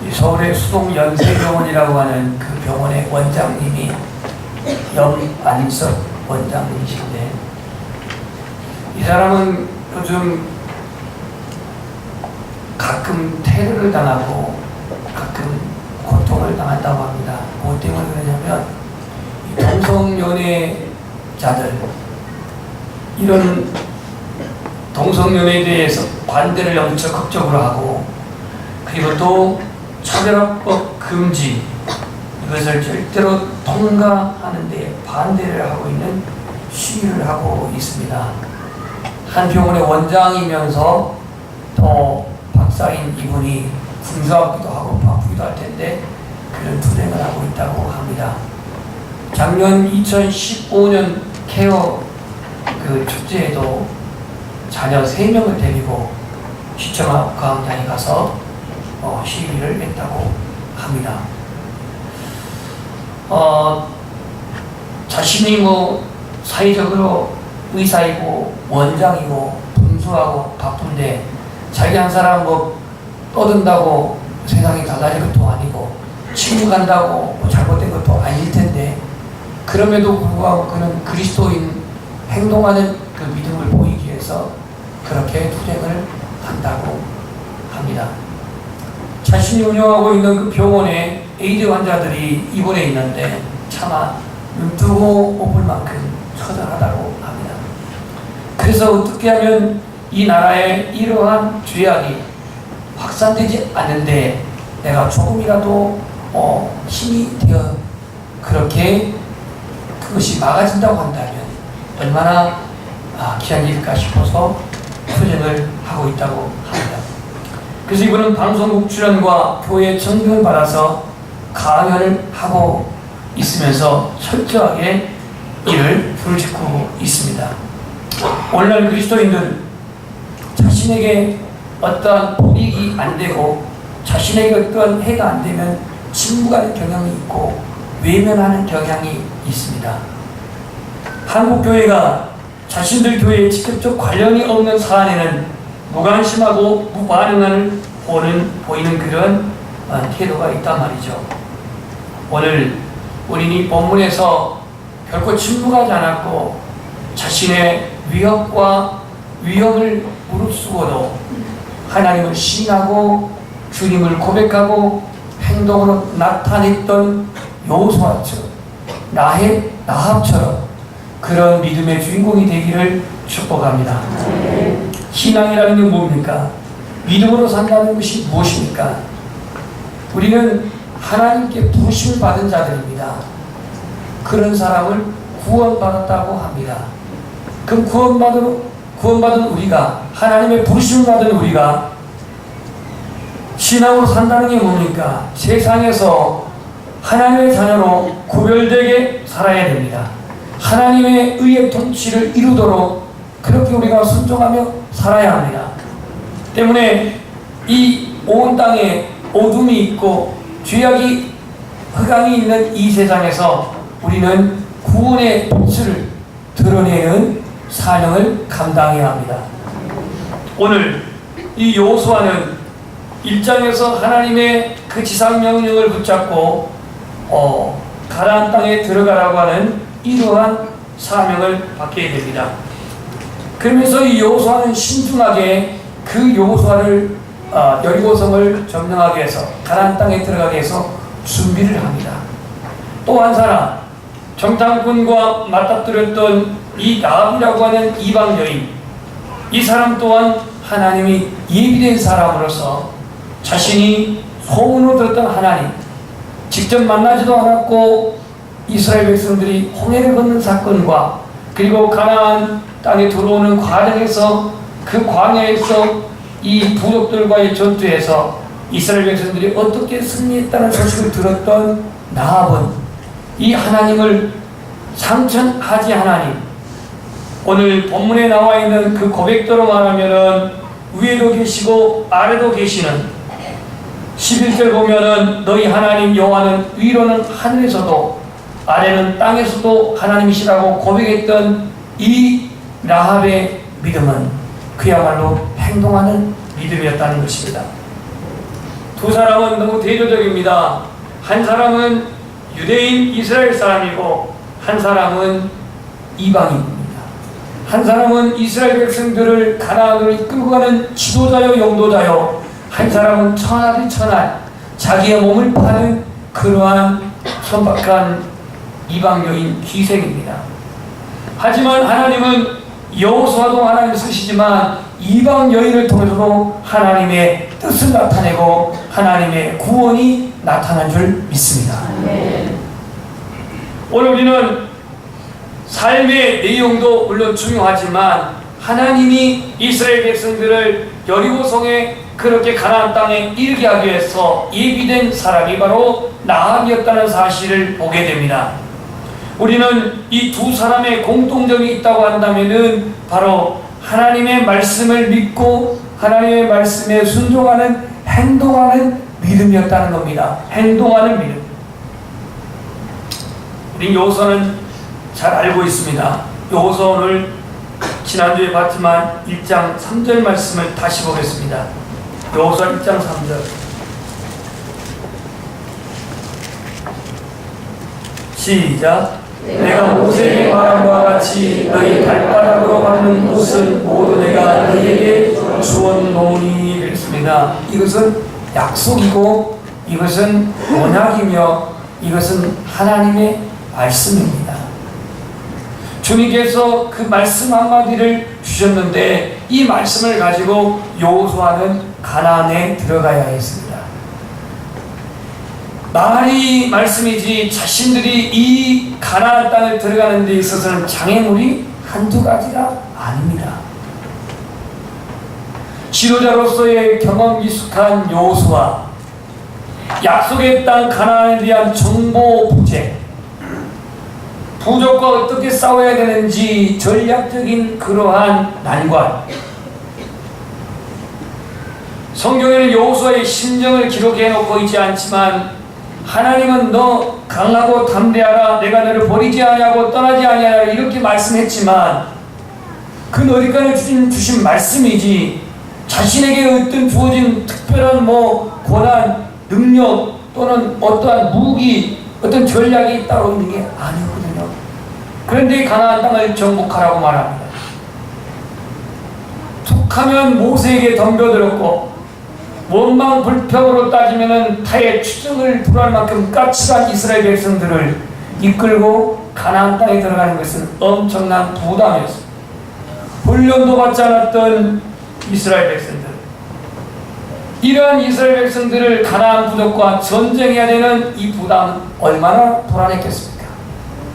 이 서울의 수동연세병원이라고 하는 그 병원의 원장님이 염안석 원장님이신데, 이 사람은 요즘 가끔 테러를 당하고 가끔 고통을 당한다고 합니다. 뭐 때문에 그러냐면 이 동성연애자들, 이런 동성연애에 대해서 반대를 엄청 극적으로 하고, 그리고 또 차별화법 금지, 이것을 절대로 통과하는 데 반대를 하고 있는 시위를 하고 있습니다. 한 병원의 원장이면서 또 박사인 이분이 군수하기도 하고 바쁘기도 할 텐데 그런 투쟁을 하고 있다고 합니다. 작년 2015년 케어 그 축제에도 자녀 3명을 데리고 시청 광장에 가서 시위를 했다고 합니다. 자신이 뭐 사회적으로 의사이고 원장이고 분수하고 바쁜데 자기 한 사람 뭐 떠든다고 세상이 달라질 것도 아니고 친구 간다고 뭐 잘못된 것도 아닐 텐데, 그럼에도 불구하고 그는 그리스도인 행동하는 그 믿음을 보이기 위해서 그렇게 투쟁을 한다고 합니다. 자신이 운영하고 있는 그 병원에 에이즈 환자들이 입원해 있는데 차마 눈뜨고 못 볼 만큼 처절하다고 합니다. 그래서 어떻게 하면 이 나라에 이러한 죄악이 확산되지 않는데 내가 조금이라도 힘이 되어 그렇게 그것이 막아진다고 한다면 얼마나 귀한 일일까 싶어서 투쟁을 하고 있다고 합니다. 그래서 이분은 방송국 출연과 교회 청빙을 받아서 강연을 하고 있으면서 철저하게 이를 부르짖고 있습니다. 오늘날 그리스도인들, 자신에게 어떠한 불이익이 안 되고 자신에게 어떠한 해가 안 되면 침묵하는 경향이 있고 외면하는 경향이 있습니다. 한국교회가 자신들 교회에 직접적 관련이 없는 사안에는 무관심하고 무반응을 보이는 그런 태도가 있단 말이죠. 오늘 우리는 이 본문에서 결코 침묵하지 않았고 자신의 위협과 위험을 무릅쓰고도 하나님을 시인하고 주님을 고백하고 행동으로 나타냈던 여호수아처럼, 라합처럼 그런 믿음의 주인공이 되기를 축복합니다. 신앙이라는 게 뭡니까? 믿음으로 산다는 것이 무엇입니까? 우리는 하나님께 부르심을 받은 자들입니다. 그런 사람을 구원받았다고 합니다. 그럼 구원받은 우리가, 하나님의 부르심을 받은 우리가 신앙으로 산다는 게 뭡니까? 세상에서 하나님의 자녀로 구별되게 살아야 됩니다. 하나님의 의의 통치를 이루도록 그렇게 우리가 순종하며 살아야 합니다. 때문에 이 온 땅에 어둠이 있고 죄악이 흑암이 있는 이 세상에서 우리는 구원의 빛을 드러내는 사명을 감당해야 합니다. 오늘 이 여호수아는 1장에서 하나님의 그 지상명령을 붙잡고 가나안 땅에 들어가라고 하는 이러한 사명을 받게 됩니다. 그러면서 이 여호수아는 신중하게 그 여호수아를 여리고성을 점령하기 위해서, 가나안 땅에 들어가기 위해서 준비를 합니다. 또 한 사람, 정탐꾼과 맞닥뜨렸던 이 라합이라고 하는 이방 여인, 이 사람 또한 하나님이 예비된 사람으로서 자신이 소문으로 들었던 하나님, 직접 만나지도 않았고 이스라엘 백성들이 홍해를 건는 사건과 그리고 가나안 땅에 들어오는 과정에서, 그 광야에서 이 부족들과의 전투에서 이스라엘 백성들이 어떻게 승리했다는 소식을 들었던 라합은 이 하나님을 상천하지 하나님, 오늘 본문에 나와 있는 그 고백대로 말하면은 위에도 계시고 아래도 계시는, 11절 보면은 너희 하나님 여호와는 위로는 하늘에서도 아래는 땅에서도 하나님이시라고 고백했던 이 라합의 믿음은 그야말로 행동하는 믿음이었다는 것입니다. 두 사람은 너무 대조적입니다. 한 사람은 유대인 이스라엘 사람이고 한 사람은 이방인입니다. 한 사람은 이스라엘 백성들을 가나안으로 이끌고 가는 지도자요 용도자요, 한 사람은 천하의 천하, 자기의 몸을 파는 그러한 천박한 이방여인 기생입니다. 하지만 하나님은 여호수아도 하나님 쓰시지만 이방 여인을 통해서도 하나님의 뜻을 나타내고 하나님의 구원이 나타난 줄 믿습니다. 오늘 우리는 삶의 내용도 물론 중요하지만 하나님이 이스라엘 백성들을 여리고성에 그렇게 가나안 땅에 이르게 하기 위해서 예비된 사람이 바로 나합이었다는 사실을 보게 됩니다. 우리는 이 두 사람의 공통점이 있다고 한다면은 바로 하나님의 말씀을 믿고 하나님의 말씀에 순종하는 행동하는 믿음이었다는 겁니다. 행동하는 믿음. 우리 여호수아는 잘 알고 있습니다. 여호수아 오늘 지난주에 봤지만 1장 3절 말씀을 다시 보겠습니다. 여호수아 1장 3절. 시작. 내가 모세에게 말한 바와 같이 너희 발바닥으로 밟는 옷은 모두 내가 너희에게 주었노니 그랬습니다. 이것은 약속이고 이것은 언약이며 이것은 하나님의 말씀입니다. 주님께서 그 말씀 한마디를 주셨는데 이 말씀을 가지고 여호수아는 가나안에 들어가야 했습니다. 말이 말씀이지 자신들이 이 가나안 땅을 들어가는 데 있어서는 장애물이 한두 가지가 아닙니다. 지도자로서의 경험 미숙한 여호수아, 약속의 땅 가나안에 대한 정보 부재, 부족과 어떻게 싸워야 되는지 전략적인 그러한 난관. 성경에는 여호수아의 심정을 기록해 놓고 있지 않지만 하나님은 너 강하고 담대하라, 내가 너를 버리지 아니하고 떠나지 아니하라 이렇게 말씀했지만 그 어디까지 주신 말씀이지 자신에게 어떤 주어진 특별한 권한, 능력 또는 어떠한 무기, 어떤 전략이 따로 있는 게 아니거든요. 그런데 가나안 땅을 정복하라고 말합니다. 툭하면 모세에게 덤벼들었고 원망 불평으로 따지면은 타의 추정을 불할 만큼 까칠한 이스라엘 백성들을 이끌고 가나안 땅에 들어가는 것은 엄청난 부담이었습니다. 훈련도 받지 않았던 이스라엘 백성들, 이러한 이스라엘 백성들을 가나안 부족과 전쟁해야 되는 이 부담은 얼마나 불안했겠습니까?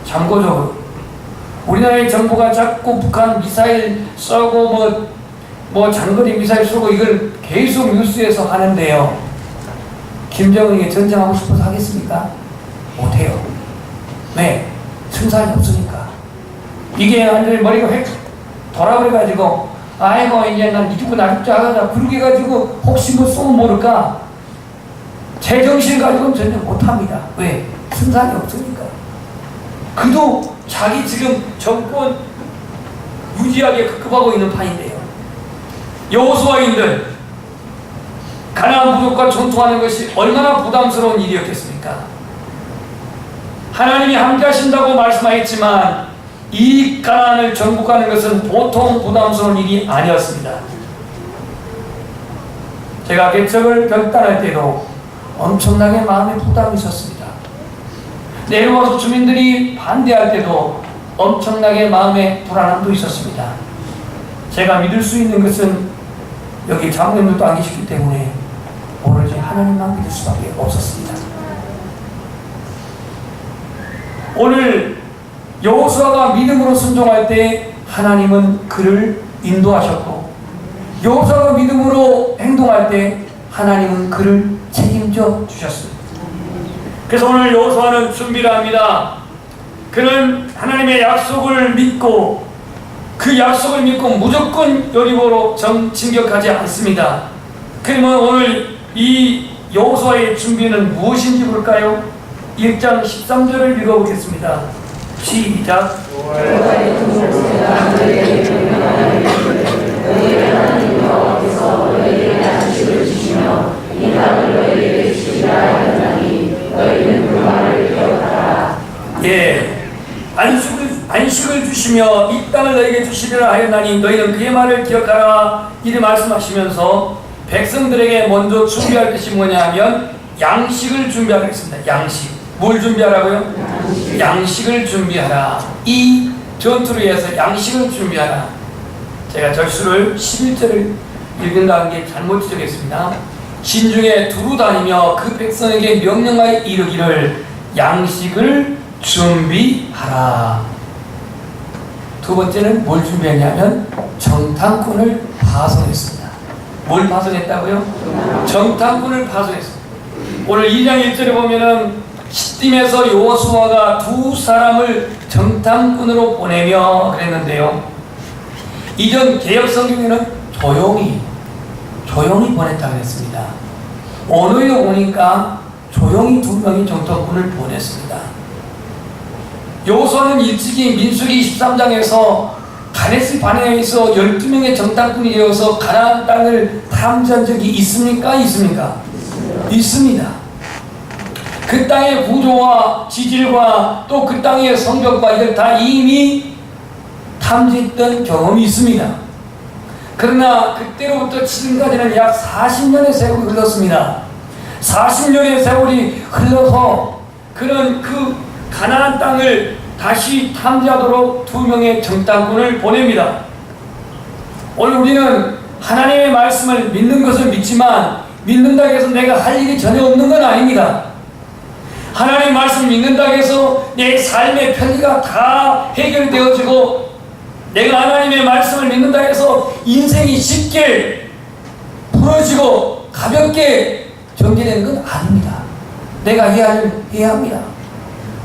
참고적으로 우리나라의 정부가 자꾸 북한 미사일 쏘고 장거리 미사일 쏘고 이걸 계속 뉴스에서 하는데요. 김정은이 전쟁하고 싶어서 하겠습니까? 못해요. 왜? 승산이 없으니까. 이게 완전히 머리가 획 돌아버려가지고 아이고 이제 난 니 죽고 나 죽자 하자 그러게 가지고 혹시 쏘면 모를까? 제정신 가지고는 전쟁 못합니다. 왜? 승산이 없으니까. 그도 자기 지금 정권 유지하기에 급급하고 있는 판인데요. 여호수아인들 가나안 부족과 전투하는 것이 얼마나 부담스러운 일이었겠습니까? 하나님이 함께하신다고 말씀하였지만 이 가나안을 정복하는 것은 보통 부담스러운 일이 아니었습니다. 제가 개척을 결단할 때도 엄청나게 마음에 부담이 있었습니다. 내려와서 주민들이 반대할 때도 엄청나게 마음에 불안함도 있었습니다. 제가 믿을 수 있는 것은 여기 장로님들도 안 계시기 때문에 오로지 하나님만 믿을 수밖에 없었습니다. 오늘 여호수아가 믿음으로 순종할 때 하나님은 그를 인도하셨고 여호수아가 믿음으로 행동할 때 하나님은 그를 책임져 주셨습니다. 그래서 오늘 여호수아는 준비를 합니다. 그는 하나님의 약속을 믿고 그 약속을 믿고 무조건 여리고로 진격하지 않습니다. 그러면 오늘 이 여호수아의 준비는 무엇인지 볼까요? 1장 13절을 읽어보겠습니다. 시작. 주시며 이 땅을 너에게 주시리라 하였나니 너희는 그의 말을 기억하라. 이리 말씀하시면서 백성들에게 먼저 준비할 것이 뭐냐 하면 양식을 준비하라 했습니다. 양식. 뭘 준비하라고요? 양식을 준비하라. 이 전투를 위해서 양식을 준비하라. 제가 절수를 11절을 읽는다는 게 잘못 지적했습니다. 진중에 두루 다니며 그 백성에게 명령하여 이르기를 양식을 준비하라. 두 번째는 뭘 준비했냐면 정탐꾼을 파송했습니다. 뭘 파송했다고요? 정탐꾼을 파송했습니다. 오늘 2장 1절에 보면은 시딤에서 여호수아가 두 사람을 정탐꾼으로 보내며 그랬는데요. 이전 개역 성경에는 조용히 보냈다고 했습니다. 오늘에 오니까 조용히 두 명의 정탐꾼을 보냈습니다. 여호수아는 일찍이 민수기 23장에서 가데스 바네아에서 12명의 정탐꾼이 되어서 가나안 땅을 탐지한 적이 있습니까? 있습니까? 있습니다. 그 땅의 구조와 지질과 또 그 땅의 성벽과 이걸 다 이미 탐지했던 경험이 있습니다. 그러나 그때로부터 지금까지는 약 40년의 세월이 흘렀습니다. 40년의 세월이 흘러서 그런 그 가나안 땅을 다시 탐지하도록 두 명의 정탐꾼을 보냅니다. 오늘 우리는 하나님의 말씀을 믿는 것을 믿지만 믿는다고 해서 내가 할 일이 전혀 없는 건 아닙니다. 하나님의 말씀을 믿는다고 해서 내 삶의 편리가 다 해결되어지고 내가 하나님의 말씀을 믿는다고 해서 인생이 쉽게 풀어지고 가볍게 전개되는 건 아닙니다. 내가 해야 할 일 해야 합니다.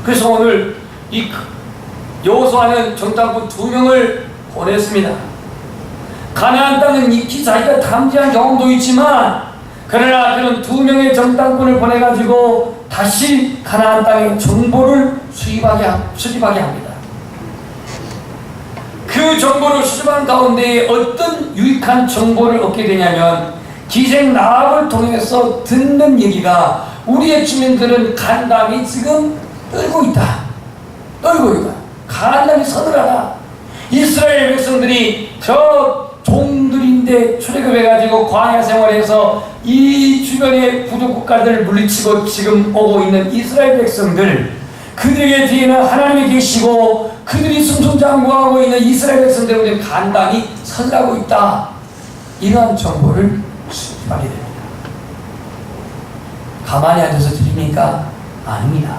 그래서 오늘 이 여호수아는 정탐꾼 2명을 보냈습니다. 가나안 땅은 익히 자기가 탐지한 경험도 있지만 그러나 그런 2명의 정탐꾼을 보내가지고 다시 가나안 땅의 정보를 수집하게 합니다. 그 정보를 수집한 가운데 어떤 유익한 정보를 얻게 되냐면 기생 라합을 통해서 듣는 얘기가 우리의 주민들은 간담이 지금 떨고 있다. 간담이 서늘하다. 이스라엘 백성들이 저 종들인데 출애굽해가지고 광야 생활에서 이 주변의 부족 국가들을 물리치고 지금 오고 있는 이스라엘 백성들, 그들에게 뒤에는 하나님이 계시고 그들이 승승장구하고 있는 이스라엘 백성들은 간담이 서늘하고 있다. 이러한 정보를 수집하게 됩니다. 가만히 앉아서 들으니까 아닙니다.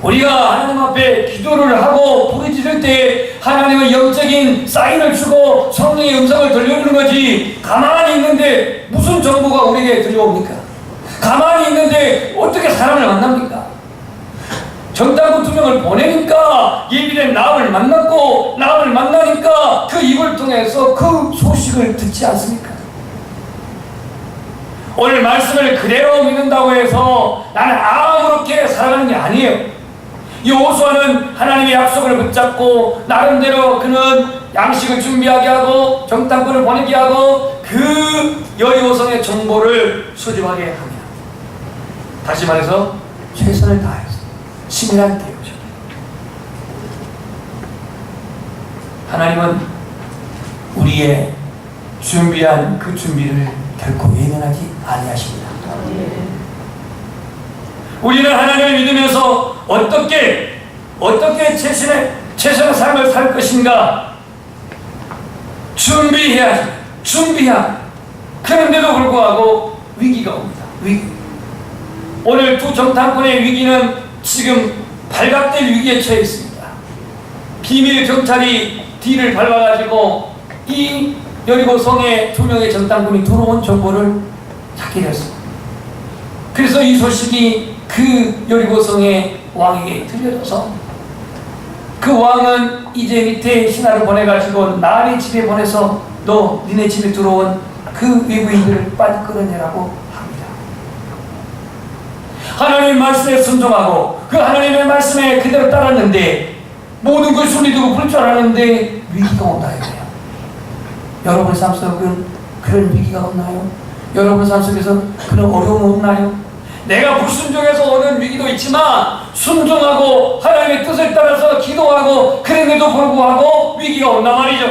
우리가 하나님 앞에 기도를 하고 부르짖을 때 하나님의 영적인 사인을 주고 성령의 음성을 들려주는 거지, 가만히 있는데 무슨 정보가 우리에게 들려옵니까? 가만히 있는데 어떻게 사람을 만납니까? 정탐꾼 2명을 보내니까 예비된 라합을 만났고 라합을 만나니까 그 입을 통해서 그 소식을 듣지 않습니까? 오늘 말씀을 그대로 믿는다고 해서 나는 아무렇게 살아가는 게 아니에요. 여호수아는 하나님의 약속을 붙잡고 나름대로 그는 양식을 준비하게 하고 정탐꾼을 보내게 하고 그 여리고성의 정보를 수집하게 합니다. 다시 말해서 최선을 다해서 치밀한 대우죠. 하나님은 우리의 준비한 그 준비를 결코 외면하지 아니하십니다. 우리는 하나님을 믿으면서 어떻게 최선의 삶을 살 것인가 준비해야지. 그런데도 불구하고 위기가 옵니다. 오늘 두 정탐꾼의 위기는 지금 발각될 위기에 처해 있습니다. 비밀 경찰이 뒤를 밟아가지고 이 여리고성에 2명의 정탐꾼이 들어온 정보를 찾게 되었습니다. 그래서 이 소식이 그 여리고성의 왕에게 들려져서 그 왕은 이제 밑에 신하를 보내가지고 나의 집에 보내서 너 니네 집에 들어온 그 외부인들을 빨리 끌어내라고 합니다. 하나님의 말씀에 순종하고 그 하나님의 말씀에 그대로 따랐는데 모든 걸 순리되고 부를 줄 알았는데 위기가 온다 이거예요. 여러분의 삶 속에 그런 위기가 없나요? 여러분의 삶 속에서 그런 어려움이 없나요? 내가 불순종해서 오는 위기도 있지만 순종하고 하나님의 뜻을 따라서 기도하고 그런데도 불구하고 위기가 온단 말이죠.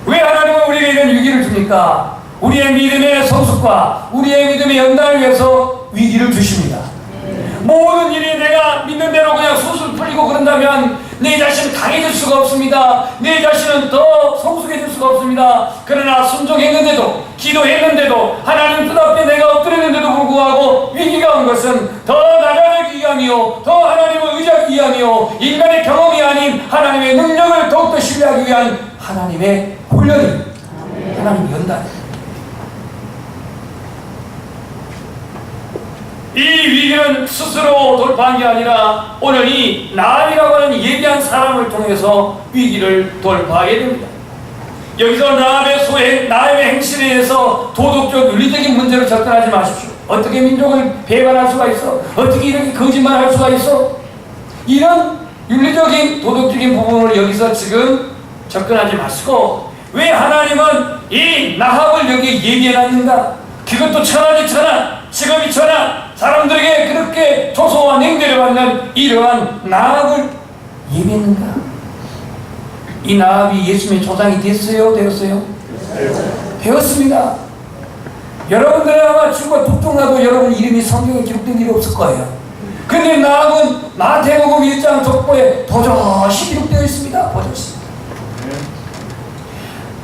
왜 하나님은 우리에게 이런 위기를 줍니까? 우리의 믿음의 성숙과 우리의 믿음의 연단을 위해서 위기를 주십니다. 모든 일이 내가 믿는 대로 그냥 술술 풀리고 그런다면 내 자신은 강해질 수가 없습니다. 내 자신은 더 성숙해질 수가 없습니다. 그러나 순종했는데도, 기도했는데도, 하나님 뜻 앞에 내가 엎드렸는데도 불구하고 위기가 온 것은 더 나아가기 위함이요, 더 하나님을 의지하기 위함이요, 인간의 경험이 아닌 하나님의 능력을 더욱더 신뢰하기 위한 하나님의 훈련이, 하나님의 연단입니다. 이 위기는 스스로 돌파한 게 아니라 오늘 이 나압이라고 하는 예비한 사람을 통해서 위기를 돌파하게 됩니다. 여기서 나압의 행실에 의해서 도덕적 윤리적인 문제로 접근하지 마십시오. 어떻게 민족을 배반할 수가 있어? 어떻게 이렇게 거짓말할 수가 있어? 이런 윤리적인 도덕적인 부분을 여기서 지금 접근하지 마시고, 왜 하나님은 이 나압을 여기에 예비해놨는가? 그것도 천하지 천하, 직업이 천하, 사람들에게 그렇게 조소와 냉대를 받는 이러한 나압을 예비했는가? 이 나압이 예수님의 조상이 됐어요? 되었어요? 되었습니다. 여러분들은 아마 죽고 뚝뚝나도 여러분 이름이 성경에 기록된 일이 없을 거예요. 근데 나압은 마태복음 1장 족보에 도저히 기록되어 있습니다. 보셨습니다.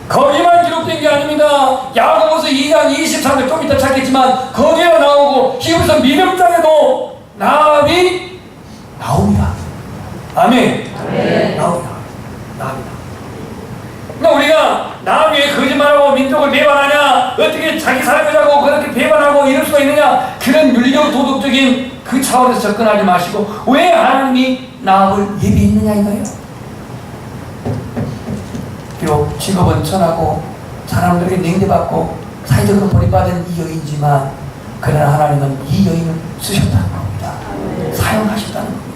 거기만 기록된 게 아닙니다. 야고보서 2장 23절 좀 이따 찾겠지만 거기에 나오고 히브리서 믿음장에도 나압이 나옵니다. 아멘. 나옵니다. 그러니까 우리가 나압이 왜 거짓말하고 민족을 배반하냐, 어떻게 자기 살고자고 그렇게 배반하고 이럴 수가 있느냐, 그런 윤리적 도덕적인 그 차원에서 접근하지 마시고 왜 하나님이 나압을 예비했느냐 이거예요. 비록 직업은 천하고 사람들에게 냉대받고 사회적으로 버림받은 이 여인이지만 그러나 하나님은 이 여인을 쓰셨다는 겁니다. 사용하셨다는 겁니다.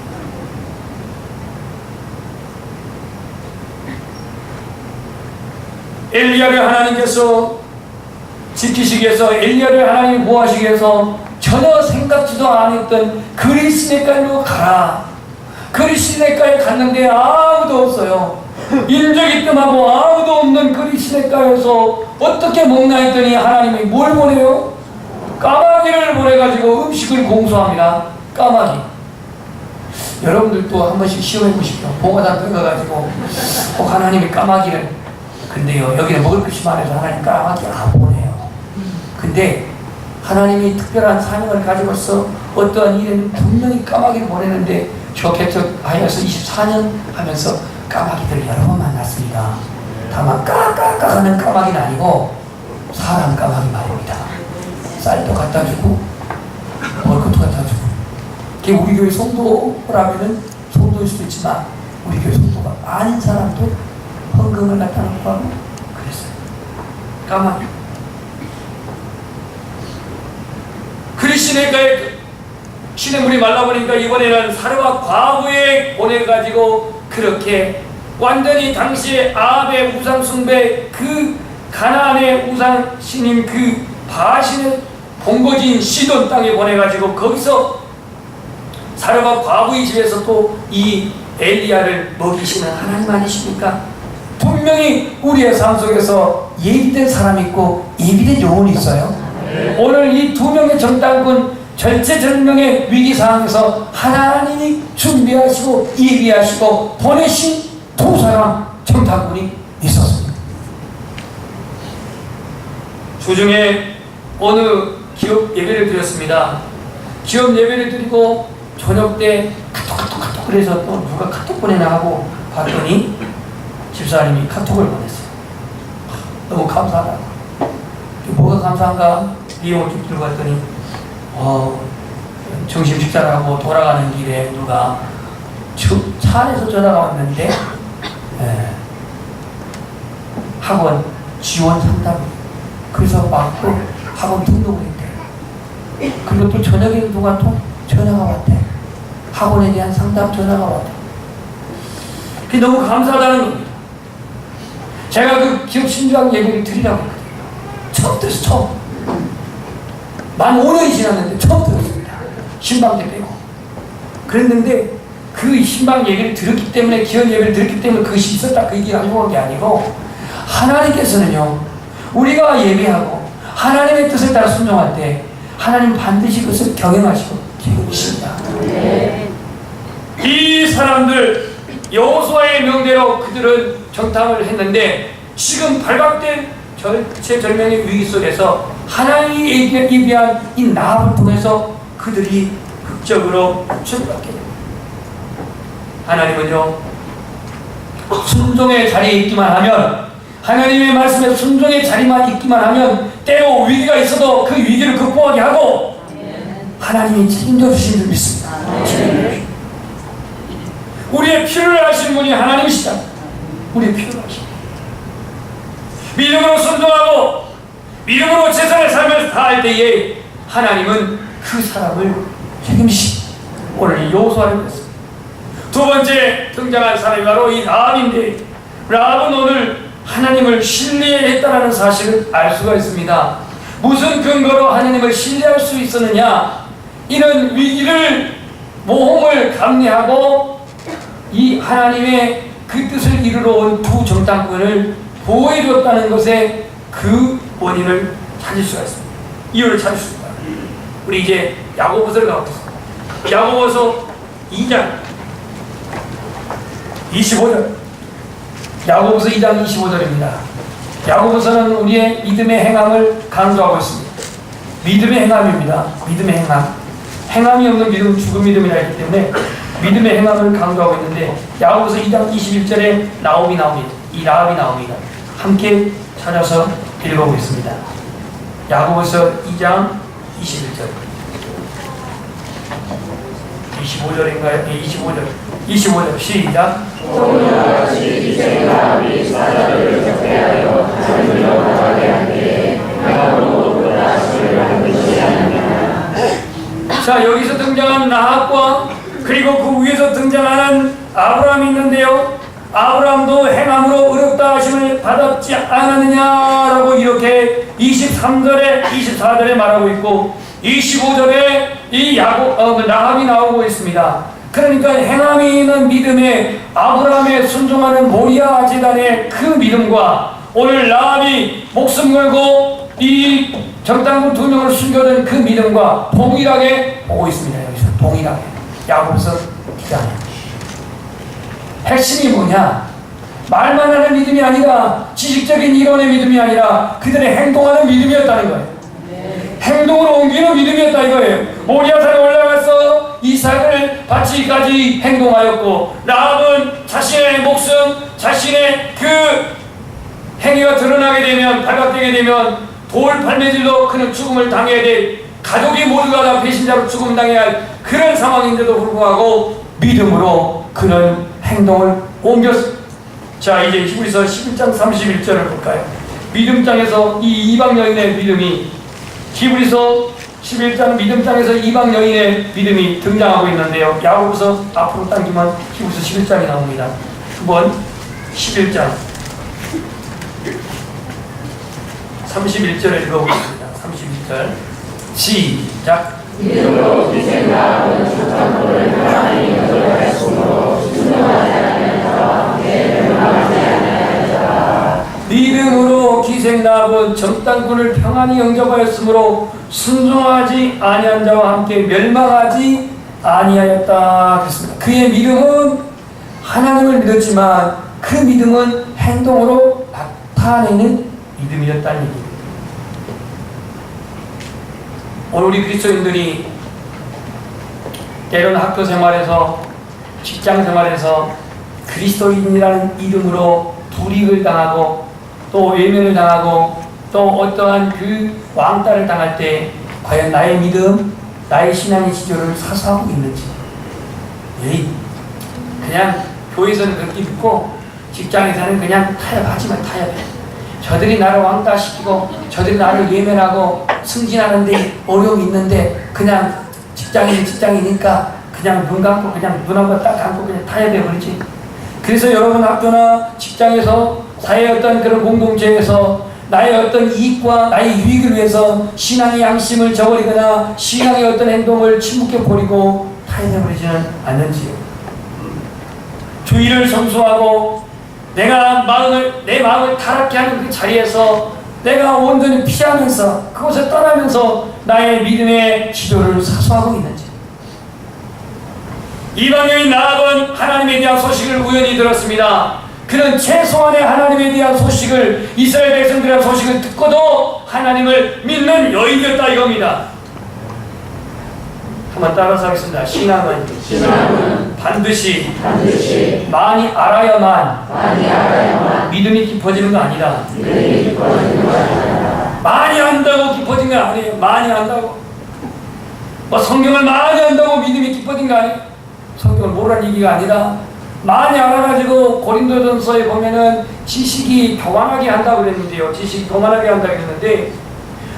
엘리야를 하나님께서 지키시기 위해서, 엘리야를 하나님이 보호하시기 위해서 전혀 생각지도 않았던 그리스네가로 가라. 그리스네가에 갔는데 아무도 없어요. 인적이 뜸하고 아무도 없는 그리스네가에서 어떻게 먹나 했더니 하나님이 뭘 보내요? 까마귀를 보내가지고 음식을 공수합니다. 까마귀. 여러분들도 한 번씩 시험해 보십시오. 보고단 들어가가지고 꼭 하나님이 까마귀를, 근데요 여기는 먹을 것이 많아서 하나님 까마귀 안 보내요. 근데 하나님이 특별한 사명을 가지고서 어떠한 일에는 분명히 까마귀를 보내는데 저 개척하여서 24년 하면서 까마귀들을 여러 번 만났습니다. 다만 까까까 하는 까마귀는 아니고 사람 까마귀 말입니다. 쌀도 갖다 주고 월급도 갖다 주고. 그게 우리 교회 성도라면은 성도일 수도 있지만 우리 교회 성도가 아닌 사람도 헌금을 갖다 놓고 하고 그랬어요. 까마귀. 그리스네가에 시냇물이 말라버리니까 이번에는 사르와 과부에 보내가지고 그렇게 완전히 당시에 아합의 우상 숭배, 그 가나안의 우상 신인 그 바신의 본거지인 시돈 땅에 보내가지고 거기서 사르와 과부의 집에서 또 이 엘리야를 먹이시는 하나님 아니십니까? 분명히 우리의 삶 속에서 예비된 사람이 있고 예비된 영혼이 있어요. 오늘 이 두 명의 정탐꾼 절체절명의 위기 상황에서 하나님이 준비하시고 예비하시고 보내신 두 사람 정탐꾼이 있었습니다. 주중에 어느 기업 예배를 드렸습니다. 기업 예배를 드리고 저녁 때 카톡 그래서 또 누가 카톡 보내나 하고 봤더니 집사님이 카톡을 보냈어요. 너무 감사하다. 뭐가 감사한가? 내용을 좀 들고 갔더니 점심 식사를 하고 돌아가는 길에 누가 차 안에서 전화가 왔는데 학원 지원 상담, 그래서 막 또 학원 등록을 했대. 그리고 또 저녁에 누가 또 전화가 왔대. 학원에 대한 상담 전화가 왔대. 그게 너무 감사하다는 겁니다. 제가 그 기업 신주학 예배를 드리라고 했거든요. 처음 들었어, 처음. 만 5년이 지났는데 처음 들었습니다. 신방 때 빼고. 그랬는데 그 신방 얘기를 들었기 때문에, 기원 예배를 들었기 때문에 그것이 있었다 그 얘기를 하고 온 게 아니고, 하나님께서는요, 우리가 예배하고 하나님의 뜻에 따라 순종할 때 하나님 반드시 그것을 경영하시고 기록하십니다. 이 사람들 여호수아의 명대로 그들은 정탐을 했는데, 지금 발각된 절체절명의 위기 속에서 하나님이 예비한 이 나합을 통해서 그들이 극적으로 출발하게 됩니다. 하나님은요, 순종의 자리에 있기만 하면, 하나님의 말씀에 순종의 자리만 있기만 하면 때로 위기가 있어도 그 위기를 극복하게 하고 하나님이 책임져 주신 줄 믿습니다. 우리의 필요를 아시는 분이 하나님이시다. 우리의 필요를 아시는 분. 믿음으로 순종하고 믿음으로 최선의 삶을 다할 때에 하나님은 그 사람을 책임지십니다. 오늘 이 여호수아를 그랬습니다. 두 번째 등장한 사람이 바로 이 라합인데, 라합은 오늘 하나님을 신뢰했다는 사실을 알 수가 있습니다. 무슨 근거로 하나님을 신뢰할 수 있었느냐? 이런 위기를, 모험을 감내하고 이 하나님의 그 뜻을 이루러 온 두 정탐꾼을 보호해줬다는 것에 그 원인을 찾을 수가 있습니다. 이유를 찾을 수 있습니다. 우리 이제 야고보서를 가보겠습니다. 야고보서 2장 25절. 야고보서 2장 25절입니다. 야고보서는 우리의 믿음의 행함을 강조하고 있습니다. 믿음의 행함입니다. 믿음의 행함. 행함이 없는 믿음은 죽은 믿음이라 했기 때문에 믿음의 행함을 강조하고 있는데, 야고보서 2장 21절에 나옵이 나옵니다. 이 라합이 나옵니다. 함께 찾아서 읽어보겠습니다. 야고보서 2장 21절. 25절인가요? 네, 25절 시작. 자, 여기서 등장한 라합과 그리고 그 위에서 등장하는 아브라함이 있는데요, 아브라함도 행함으로 의롭다 하심을 받았지 않았느냐라고 이렇게 23절에 24절에 말하고 있고, 25절에 이 라합이 나오고 있습니다. 그러니까 행함이 있는 믿음에 아브라함의 순종하는 모리아 제단의 그 믿음과 오늘 라합이 목숨 걸고 이 정탐꾼 2명을 숨겨둔 그 믿음과 동일하게 보고 있습니다. 여기서 동일하게. 야고보서 기자님. 핵심이 뭐냐? 말만 하는 믿음이 아니라, 지식적인 이론의 믿음이 아니라 그들의 행동하는 믿음이었다는 거예요. 행동으로 옮기는 믿음이었다 이거예요. 모리아산에 올라가서 이삭을 바치기까지 행동하였고, 라합은 자신의 목숨, 자신의 그 행위가 드러나게 되면, 발각되게 되면 돌 발매질로 그는 죽음을 당해야 돼. 가족이 모두가 다 배신자로 죽음 당해야 할 그런 상황인데도 불구하고 믿음으로 그는 행동을 옮겼습니다. 자, 이제 히브리서 11장 31절을 볼까요? 믿음장에서 이 이방 여인의 믿음이, 히브리서 11장 믿음장에서 이방 여인의 믿음이 등장하고 있는데요, 야고보서 앞으로 당기면 히브리서 11장이 나옵니다. 두 번 11장 31절을 읽어보겠습니다. 31절 시작. 믿음으로 기생하는 정탐꾼을 하나님이 인도하였으므로 순종하지 않는 자와 함께 멸망하지 않는 자라. 믿음으로 기생나은 정탐꾼을 평안히 영접하였으므로 순종하지 아니한 자와 함께 멸망하지 아니하였다 그랬습니다. 그의 믿음은 하나님을 믿었지만 그 믿음은 행동으로 나타내는 믿음이었다는 얘기입니다. 오늘 우리 그리스도인들이 때로는 학교 생활에서, 직장 생활에서 그리스도인이라는 이름으로 불이익을 당하고 또 외면을 당하고 또 어떠한 그 왕따를 당할 때 과연 나의 믿음, 나의 신앙의 지조를 사수하고 있는지. 그냥 교회에서는 그렇게 믿고 직장에서는 그냥 타협하지만 타협해. 저들이 나를 왕따시키고 저들이 나를 외면하고 승진하는데 어려움이 있는데 그냥 직장이니까 그냥 눈 감고 그냥 눈 한번 딱 감고 그냥 타협해버리지. 그래서 여러분 학교나 직장에서 사회의 어떤 그런 공동체에서 나의 어떤 이익과 나의 유익을 위해서 신앙의 양심을 저버리거나 신앙의 어떤 행동을 침묵해 버리고 타협해버리지는 않는지요. 주의를 성수하고 내 마음을 타락케 하는 그 자리에서 내가 온전히 피하면서 그곳에 떠나면서 나의 믿음의 기도를 사수하고 있는지. 이방여인 나합은 하나님에 대한 소식을 우연히 들었습니다. 그는 최소한의 하나님에 대한 소식을, 이스라엘 백성들의 소식을 듣고도 하나님을 믿는 여인이었다 이겁니다. 한번 따라서 하겠습니다. 신앙은 반드시 많이 알아야만 믿음이 깊어지는 거 아니다. 많이 안다고 깊어진 거 아니에요. 많이 안다고 성경을 많이 안다고 믿음이 깊어진 거 아니에요. 성경을 모르는 얘기가 아니라 많이 알아가지고 고린도전서에 보면은 지식이 교만하게 한다고 그랬는데요. 지식이 교만하게 한다고 그랬는데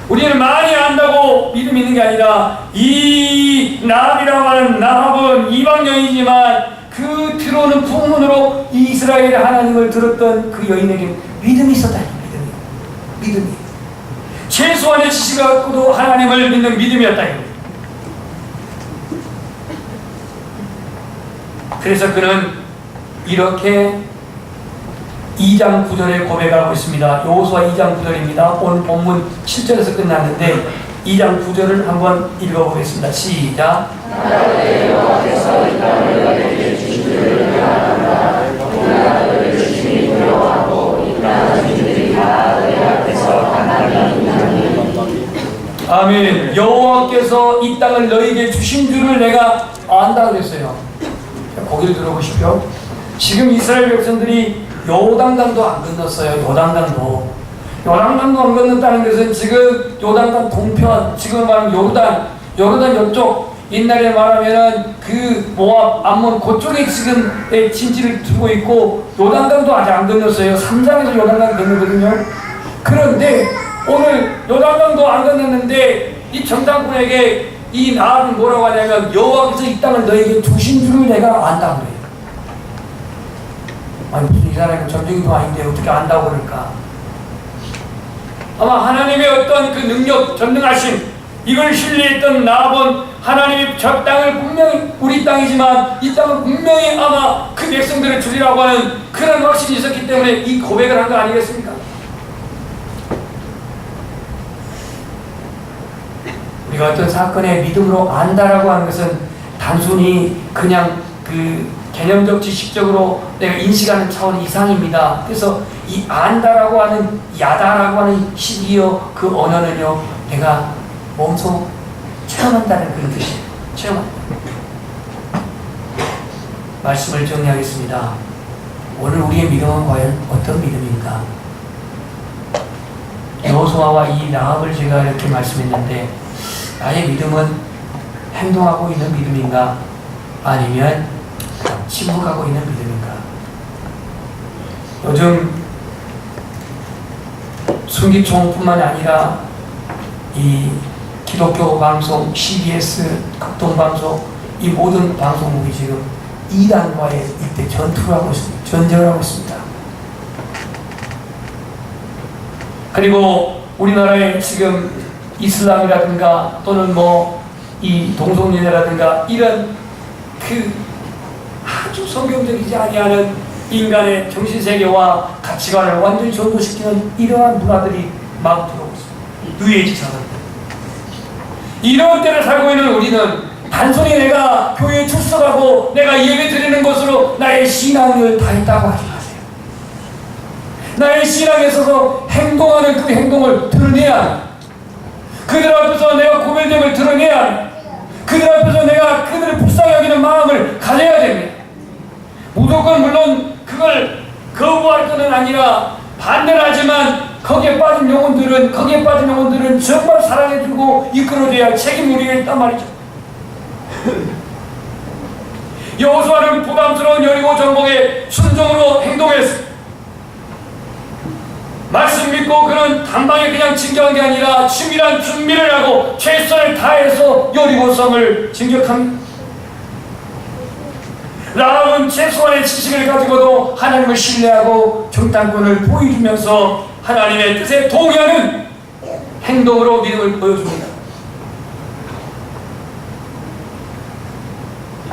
우리는 많이 안다고 믿음이 있는 게 아니라 이 나합이라고 하는 나합은 이방여인이지만 그 들어오는 풍문으로 이스라엘의 하나님을 들었던 그 여인에게 믿음이 있었다. 믿음이 최소한의 지식을 갖고도 하나님을 믿는 믿음이었다. 그래서 그는 이렇게 2장 9절에 고백하고 있습니다. 여호수아 2장 9절입니다. 오늘 본문 7절에서 끝났는데 2장 9절을 한번 읽어보겠습니다. 시작. 여호와께서 이 땅을 너희에게 주신 줄을 알았다. 우리가 너희를 열심히 두려워하고 이 땅은 이들이 다 너희 앞에서 하나님이 있나니. 아멘. 여호와께서 이 땅을 너희에게 주신 줄을 내가 안다 그랬어요. 거기를 들어보십시오. 지금 이스라엘 백성들이 요단강도 안 건넜어요. 요단강도 안 건넜다는 것은 지금 요단강 동편, 지금 말하면 요르단 옆쪽, 옛날에 말하면은 그 모압, 암몬 그쪽에 지금 진지를 두고 있고 요단강도 아직 안 건넜어요. 3장에서 요단강이 건너거든요. 그런데 오늘 요단강도 안 건넜는데 이 정탐꾼에게 이 나합은 뭐라고 하냐면 여호와께서 이 땅을 너에게 주신 줄을 내가 안다고 그래요. 아니 무슨 이 사람이 전쟁도 아닌데 어떻게 안다고 그럴까? 아마 하나님의 어떤 그 능력, 전능하심 이걸 신뢰했던 나합은 하나님이 저 땅을 분명히 우리 땅이지만 이 땅은 분명히 아마 그 백성들을 주리라고 하는 그런 확신이 있었기 때문에 이 고백을 한 거 아니겠습니까? 우리가 어떤 사건의 믿음으로 안다라고 하는 것은 단순히 그냥 그 개념적 지식적으로 내가 인식하는 차원 이상입니다. 그래서 이 안다라고 하는 야다라고 하는 시기요 그 언어는요 내가 몸소 체험한다는 그런 뜻이에요. 체험한다. 말씀을 정리하겠습니다. 오늘 우리의 믿음은 과연 어떤 믿음인가? 여호수아와 이 나합을 제가 이렇게 말씀했는데 나의 믿음은 행동하고 있는 믿음인가? 아니면 침묵하고 있는 믿음인가? 요즘 순기총뿐만 아니라 이 기독교 방송, CBS, 극동방송 이 모든 방송국이 지금 이단과의 이때 전투를 하고 있습니다. 전쟁을 하고 있습니다. 그리고 우리나라에 지금 이슬람이라든가 또는 이 동성연애라든가 이런 그 아주 성경적이지 아니하는 인간의 정신세계와 가치관을 완전히 전도시키는 이러한 문화들이 막 들어오고 있습니다. 뉴에이지처럼. 이런 때를 살고 있는 우리는 단순히 내가 교회에 출석하고 내가 예배 드리는 것으로 나의 신앙을 다했다고 하지 마세요. 나의 신앙에 있어서 행동하는 그 행동을 드러내야 합니다. 그들 앞에서 내가 구별됨을 드러내야 합니다. 그들 앞에서 내가 그들을 불쌍히 여기는 마음을 가져야 됩니다. 무조건 물론 그걸 거부할 것은 아니라 반대를 하지만 거기에 빠진 영혼들은 정말 사랑해주고 이끌어줘야 할 책임이 우리에게 있단 말이죠. 여호수아는 부담스러운 여리고 정복에 순종으로 행동했습니다. 말씀 믿고 그는 단방에 그냥 진격한 게 아니라 치밀한 준비를 하고 최선을 다해서 여리고성을 진격합니다. 라합은 최소한의 지식을 가지고도 하나님을 신뢰하고 정탐꾼을 보여주면서 하나님의 뜻에 동의하는 행동으로 믿음을 보여줍니다.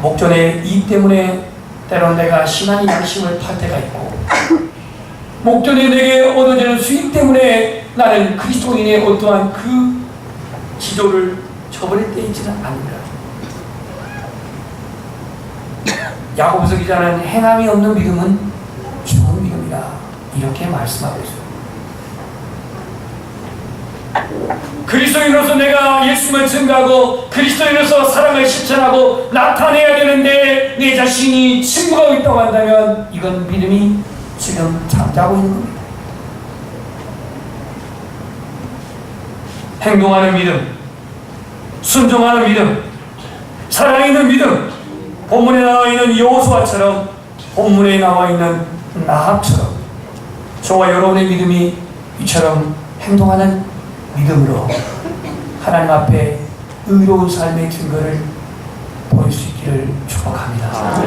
목전의 이 때문에 때론 내가 심한 양심을 팔 때가 있고, 목전에 내게 얻어지는 수익 때문에 나는 그리스도인의 어떠한 그 지도를 저버릴 때 있지는 않는다. 야고보서 기자는 행함이 없는 믿음은 죽은 믿음이다, 이렇게 말씀하고 있어요. 그리스도인으로서 내가 예수님을 증거하고 그리스도인으로서 사랑을 실천하고 나타내야 되는데 내 자신이 침묵하고 있다고 한다면 이건 믿음이 지금 잠자고 있는 겁니다. 행동하는 믿음, 순종하는 믿음, 살아있는 믿음, 본문에 나와 있는 여호수아처럼, 본문에 나와 있는 나합처럼 저와 여러분의 믿음이 이처럼 행동하는 믿음으로 하나님 앞에 의로운 삶의 증거를 보일 수 있기를 축복합니다.